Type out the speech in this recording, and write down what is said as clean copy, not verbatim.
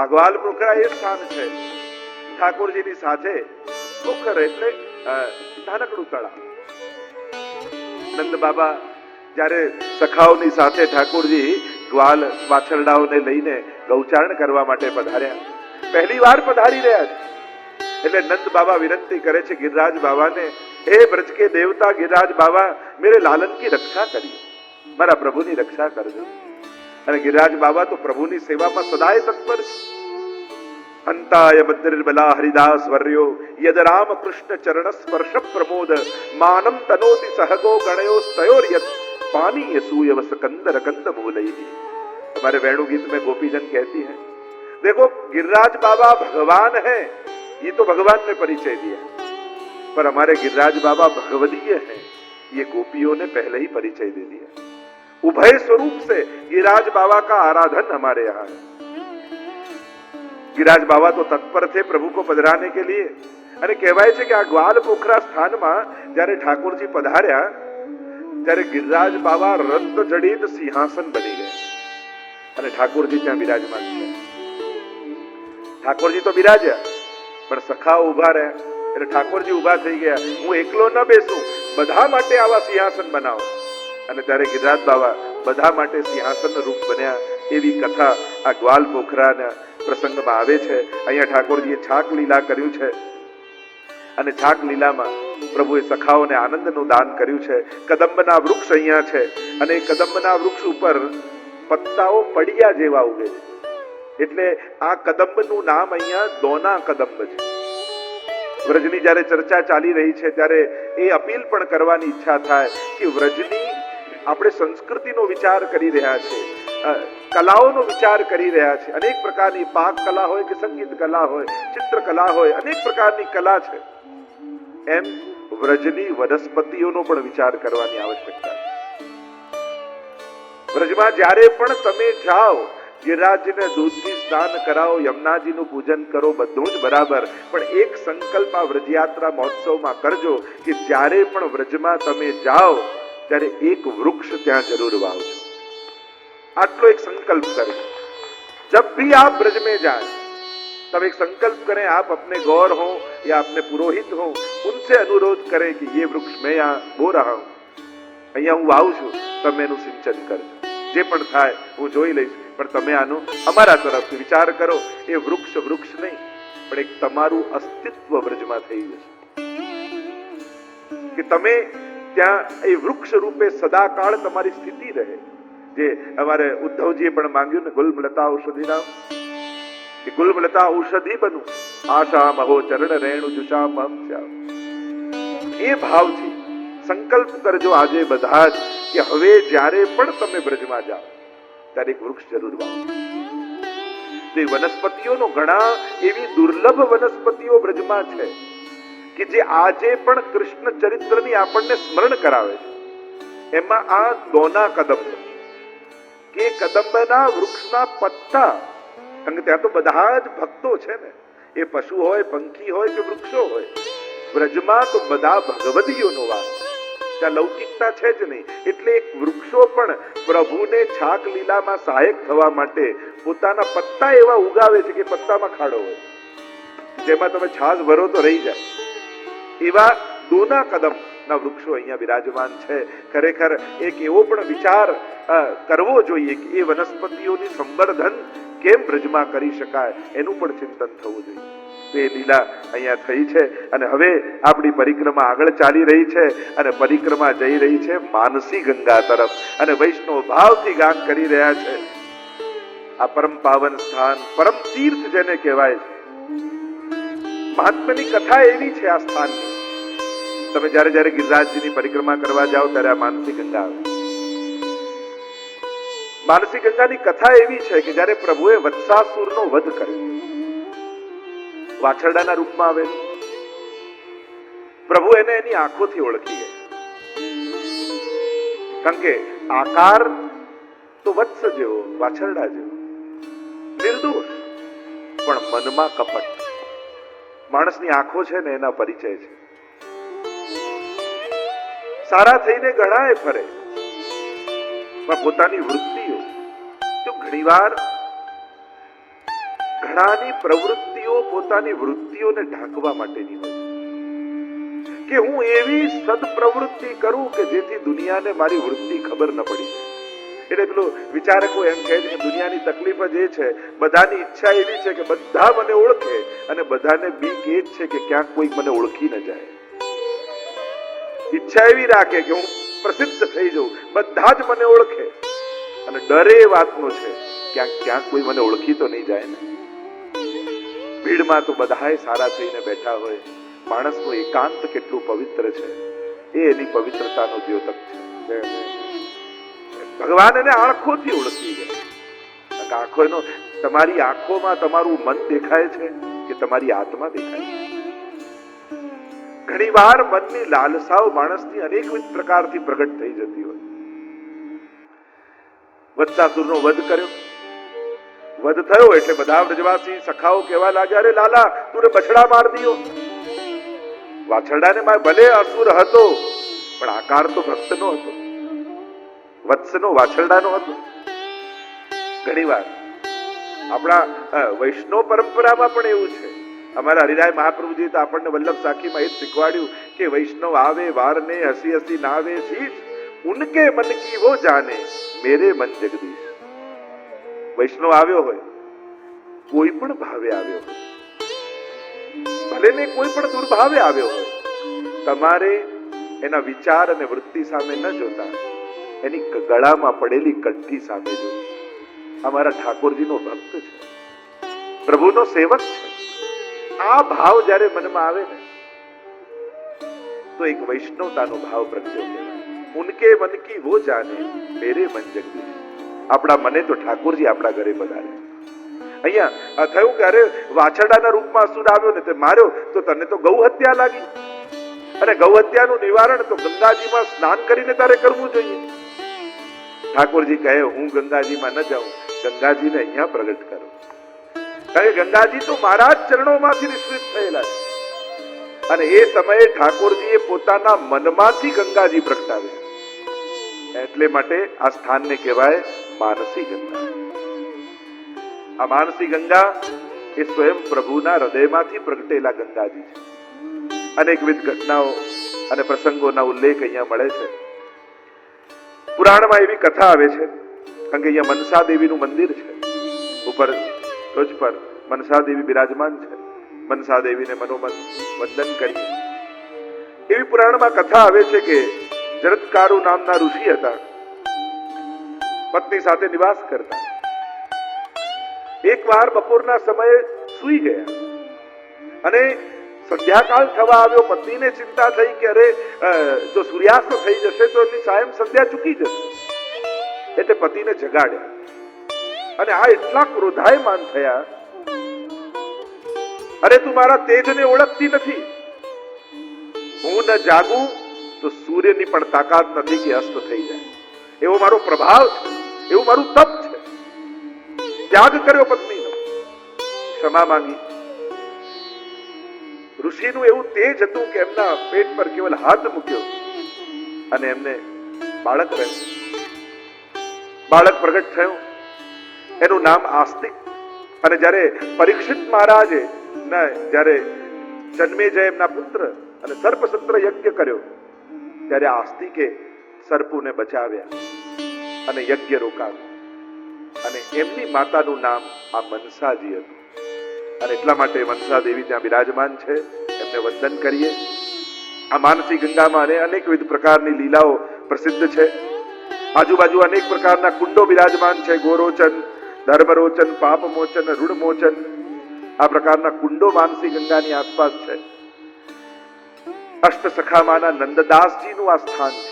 આ ગ્વાલ પોખરા એ સ્થાન છે ઠાકોરજીની સાથે. પોખર એટલે નાનકડું તળાવ. નંદ બાબા જ્યારે સખાઓની સાથે ઠાકોરજી ગ્વાલ વાછરડાઓને લઈને ગૌચારણ કરવા માટે પધાર્યા, પહેલી વાર પધારી રહ્યા છે. એટલે નંદ બાબા વિનંતી કરે છે गिरिराज बाबा ने, हे ब्रज के देवता गिरिराज बाबा, मेरे लालन की रक्षा करिए, મારા પ્રભુની રક્ષા કરજો. અને गिरिराज बाबा તો પ્રભુની સેવામાં સદાય તત્પર છે. અંતાય બદ્રિર્બલા હરિદાસ વર્યો યદ રામ કૃષ્ણ ચરણ સ્પર્શ પ્રમોદ માનમ તનોતિ સહગો ગણયો સ્તયોર્યત पानी सूयव सकंदर कंद मूलई. हमारे वेणु गीत में गोपीजन कहती है, देखो गिरिराज बाबा भगवान है, ये तो भगवान ने परिचय दिया, पर हमारे गिरिराज बाबा भगवदीय हैं, ये गोपियों ने पहले ही परिचय दे दिया. उभय स्वरूप से गिरिराज बाबा का आराधन हमारे यहाँ है. गिरिराज बाबा तो तत्पर थे प्रभु को पधराने के लिए. અને કહેવાય છે કે આ ગ્વાલ પોખરા સ્થાનમાં જ્યારે ઠાકોરજી પધાર્યા ત્યારે गिरिराज बाबा रत्न जड़ित सिंहासन बनी गए અને ઠાકોરજી ત્યાં વિરાજમાન છે. ઠાકોરજી તો બિરાજ્યા પણ સખાઓ ઉભા રહ્યા એટલે ઠાકોરજી ઉભા થઈ ગયા, હું એકલો ન બેસું, બધા માટે આવા સિંહાસન બનાવો. અને ત્યારે गिरिराज बाबा બધા માટે સિંહાસન રૂપ બન્યા. એવી કથા આ ગ્વાલ પોખરાના પ્રસંગમાં આવે છે. અહીંયા ઠાકોરજીએ છાક લીલા કર્યું છે અને છાક લીલામાં પ્રભુએ સખાઓને આનંદનું દાન કર્યું છે. કદંબના વૃક્ષ અહીંયા છે અને એ કદંબના વૃક્ષ ઉપર પત્તાઓ પડિયા જેવા ઉગે છે, એટલે આ કદંબનું નામ અહીંયા દોના કદંબ છે. વ્રજની જ્યારે ચર્ચા ચાલી રહી છે ત્યારે એ અપીલ પણ કરવાની ઈચ્છા થાય કે વ્રજની આપણે સંસ્કૃતિનો વિચાર કરી રહ્યા છે, કલાઓનો વિચાર કરી રહ્યા છે. અનેક પ્રકારની પાક કલા હોય કે સંગીત કલા હોય, ચિત્રકલા હોય, અનેક પ્રકારની કલા છે. એમ વ્રજની વનસ્પતિઓનો પણ વિચાર કરવાની આવશ્યકતા છે. વ્રજમાં જ્યારે પણ તમે જાઓ, गिरिराजને દૂધથી સ્નાન કરાવો, યમુનાજીનું પૂજન કરો, બધું જ બરાબર, પણ એક સંકલ્પ આ વ્રજયાત્રા મહોત્સવમાં કરજો કે જ્યારે પણ વ્રજમાં તમે જાઓ ત્યારે એક વૃક્ષ ત્યાં જરૂર વાવજો. આટલો એક संकल्प करें. जब भी आप ब्रज में जाएं तब एक संकल्प करें, आप अपने गौर हो या अपने पुरोहित हो, उनसे अनुरोध करें कि ये वृक्ष मैं यहाँ बो रहा हूँ, અહીંયા હું વાવું છું, તમે એનું સિંચન કરજો. જે પણ થાય હું જોઈ લઈશ, પણ તમે આનો અમારા તરફથી વિચાર કરો. એ વૃક્ષ વૃક્ષ નહીં, પણ એક તમારું અસ્તિત્વ વ્રજમાં થઈ જશે કે તમે ત્યાં એ વૃક્ષ રૂપે સદાકાળ તમારી સ્થિતિ રહે. જે અમારે ઉદ્ધવજીએ પણ માંગ્યું ને, ગુલમલતા ઔષધિ નામ, કે ગુલમલતા ઔષધિ બનું, આશા મહો ચરણ રેણુ જુષા મહમ. એ ભાવથી સંકલ્પ કરજો આજે બધા જ કે હવે જ્યારે પણ તમે બ્રજમાં જાઓ ત્યારે એક વૃક્ષ જરૂર વાવો. તે વનસ્પતિઓનો ઘણા એવી દુર્લભ વનસ્પતિઓ બ્રજમાં છે કે જે આજે પણ કૃષ્ણ ચરિત્રની આપણને સ્મરણ કરાવે છે. એમાં આ દોના કદંબ કે કદંબના વૃક્ષના પત્તા, કારણ કે ત્યાં તો બધા જ ભક્તો છે ને, એ પશુ હોય, પંખી હોય કે વૃક્ષો હોય, વ્રજમાં તો બધા ભગવદીઓનો વાસ, ત્યાં લૌકિકતા છે જ નહીં. એટલે એક વૃક્ષો પણ પ્રભુને છાક લીલામાં સહાયક થવા માટે પોતાના પત્તા એવા ઉગાવે છે કે પત્તામાં ખાડો હોય, જેમાં તમે છાસ ભરો તો રહી જાય. એવા દોના કદમના વૃક્ષો અહીંયા વિરાજમાન છે. ખરેખર એક એવો પણ વિચાર કરવો જોઈએ કે એ વનસ્પતિઓની સંવર્ધન કેમ બ્રજમાં કરી શકાય, એનું પણ ચિંતન થવું જોઈએ. તે લીલા અહીંયા થઈ છે અને હવે આપણી પરિક્રમા આગળ ચાલી રહી છે અને પરિક્રમા જઈ રહી છે માનસી ગંગા તરફ અને વૈષ્ણવ ભાવથી ગાન કરી રહ્યા છે. આ પરમ પાવન સ્થાન, પરમ તીર્થ જેને કહેવાય છે, મહાત્માની કથા એવી છે આ સ્થાનની. તમે જ્યારે જ્યારે ગિરિરાજજીની પરિક્રમા કરવા જાઓ ત્યારે આ માનસી ગંગા આવે. માનસી ગંગાની કથા એવી છે કે જ્યારે પ્રભુએ વત્સાસુરનો વધ કર્યો, વાછરડાના રૂપમાં આવેલું, પ્રભુ એને એની આંખોથી ઓળખી ગયા. કારણ કે આકાર તો વત્સ જેવો, વાછરડા જેવો, નિર્દોષ, પણ મનમાં કપટ. માણસની આંખો છે ને એના પરિચય છે. સારા થઈને ઘણાએ ફરે, પણ પોતાની વૃત્તિઓ તો ઘણીવાર ઘણાની પ્રવૃત્તિઓ પોતાની વૃત્તિઓને ઢાંકવા માટેની હોય છે કે હું એવી સદપ્રવૃત્તિ કરું કે જેથી દુનિયાને મારી વૃત્તિ ખબર ન પડી જાય. એટલે પેલો વિચારકો એમ કહે છે કે દુનિયાની તકલીફ જ એ છે, બધાની ઈચ્છા એવી છે કે બધા મને ઓળખે અને બધાને બીક એ જ છે કે ક્યાંક કોઈ મને ઓળખી ન જાય. ઈચ્છા એવી રાખે કે હું પ્રસિદ્ધ થઈ જાઉં, બધા જ મને ઓળખે, અને ડર એ વાતનો છે ક્યાંક કોઈ મને ઓળખી તો નહીં જાય ને. ભીડમાં તો બધાએ સારા થઈને બેઠા હોય, માણસનું એકાંત કેટલું પવિત્ર છે એ એની પવિત્રતાનો દ્યોતક છે. ભગવાન એને આંખોથી ઓળખી ગયા. આંખો એનો, તમારી આંખોમાં તમારું મન દેખાય છે કે તમારી આત્મા દેખાય છે? ઘણી વાર મનની લાલસાઓ માણસની અનેકવિધ પ્રકારથી પ્રગટ થઈ જતી હોય. વત્સાસુરનો વધ કર્યો, વધ થયો એટલે બધા વ્રજવાસી સખાઓ કહેવા લાગ્યા, અરે લાલા તું બછડા માર દિયો. વાછરડાને ભલે અસુર હતો પણ આકાર તો ભક્તનો હતો, વત્સનો વાછરડાનો હતો. ઘણી વાર આપણા વૈષ્ણવ પરંપરામાં પણ એવું છે. અમારા હરિરાય મહાપ્રભુજી તો આપણને વલ્લભ સાખીમાં એ જ શીખવાડ્યું કે વૈષ્ણવ આવે વારને હસી હસી નાવે શીશ, ઉનકે મન કી વો જાને મેરે મન જગદીશ. વૈષ્ણવ આવ્યો હોય, કોઈ પણ ભાવે આવ્યો હોય, ભલે ને કોઈ પણ દુર્ભાવે આવ્યો હોય, તમારે એના વિચાર અને વૃત્તિ સામે ન જોતા એની ગળામાં પડેલી કંઠી સામે જો. અમારા ઠાકોરજીનો ભક્ત છે, પ્રભુનો સેવક છે. આ ભાવ જ્યારે મનમાં આવે ને તો એક વૈષ્ણવતાનો ભાવ પ્રગટ્યો કહેવાય. ઉનકે મન કી વો જાને મેરે મન જગદીશ. આપણા મને તો ઠાકોરજી આપણા ઘરે પધારે. અહીંયા થયું કે અરે વાછરડાના રૂપમાં અસુર આવ્યો ને તે માર્યો તો તને તો ગૌ હત્યા લાગી, અને ગૌ હત્યાનું નિવારણ તો ગંગાજીમાં સ્નાન કરીને તારે કરવું જોઈએ. ઠાકોરજી કહે હું ગંગાજીમાં ન જાઉં, ગંગાજીને અહીંયા પ્રગટ કરો. કારણ કે ગંગાજી તો મારા જ ચરણોમાંથી નિશ્ચિત થયેલા છે. અને એ સમયે ઠાકોરજીએ પોતાના મનમાંથી ગંગાજી પ્રગટાવે. એટલે માટે આ સ્થાનને કહેવાય માનસી ગંગા. આ માનસી ગંગા એ સ્વયં પ્રભુના હૃદયમાંથી પ્રગટેલા ગંગાજી છે. અનેકવિધ ઘટનાઓ અને પ્રસંગોના ઉલ્લેખ અહીંયા મળે છે. પુરાણમાં એવી કથા આવે છે, કારણ કે અહીંયા મનસા દેવીનું મંદિર છે. ઉપર ટોચ પર મનસા દેવી બિરાજમાન છે. મનસા દેવીને મનોમન વંદન કરીએ. એવી પુરાણમાં કથા આવે છે કે જરત્કારુ નામના ઋષિ હતા, પત્ની સાથે નિવાસ કરતા. એક વાર બપોરના સમયે સૂઈ ગયા અને સંધ્યાકાળ થવા આવ્યો. પત્નીને ચિંતા થઈ કે અરે જો સૂર્યાસ્ત થઈ જશે તો એની સાયમ સંધ્યા ચૂકી જશે. એટલે પતિને જગાડ્યા અને આ એટલા ક્રોધાયમાન થયા, અરે તું મારા તેજને ઓળખતી નથી, હું ન જાગું તો સૂર્યની પણ તાકાત નથી કે અસ્ત થઈ જાય. એવો મારો પ્રભાવ છે, એવું મારું તપ છે. ત્યાગ કર્યો પત્નીનો, ક્ષમા માંગી. ઋષિનું એવું તેજ હતું કે એમના પેટ પર કેવલ હાથ મૂક્યો અને એમને બાળક રહ્યું. બાળક પ્રગટ થયું, એનું નામ આસ્તિક. અને જ્યારે પરીક્ષિત મહારાજે જ્યારે જન્મેજય એમના પુત્ર અને સર્પસત્ર યજ્ઞ કર્યો ત્યારે આસ્તિકે સર્પોને બચાવ્યા અને યજ્ઞ રોકાવ્યો. અને એમની માતાનું નામ આ મનસાજી હતું. અને એટલા માટે મનસા દેવી ત્યાં બિરાજમાન છે. એમને વંદન કરીએ. આ માનસી ગંગામાં અનેકવિધ પ્રકારની લીલાઓ પ્રસિદ્ધ છે. આજુબાજુ અનેક પ્રકારના કુંડો બિરાજમાન છે. ગોરોચન, ધર્મરોચન, પાપમોચન, ઋણમોચન, આ પ્રકારના કુંડો માનસી ગંગાની આસપાસ છે. અષ્ટસખામાંના નંદદાસજીનું આ સ્થાન છે.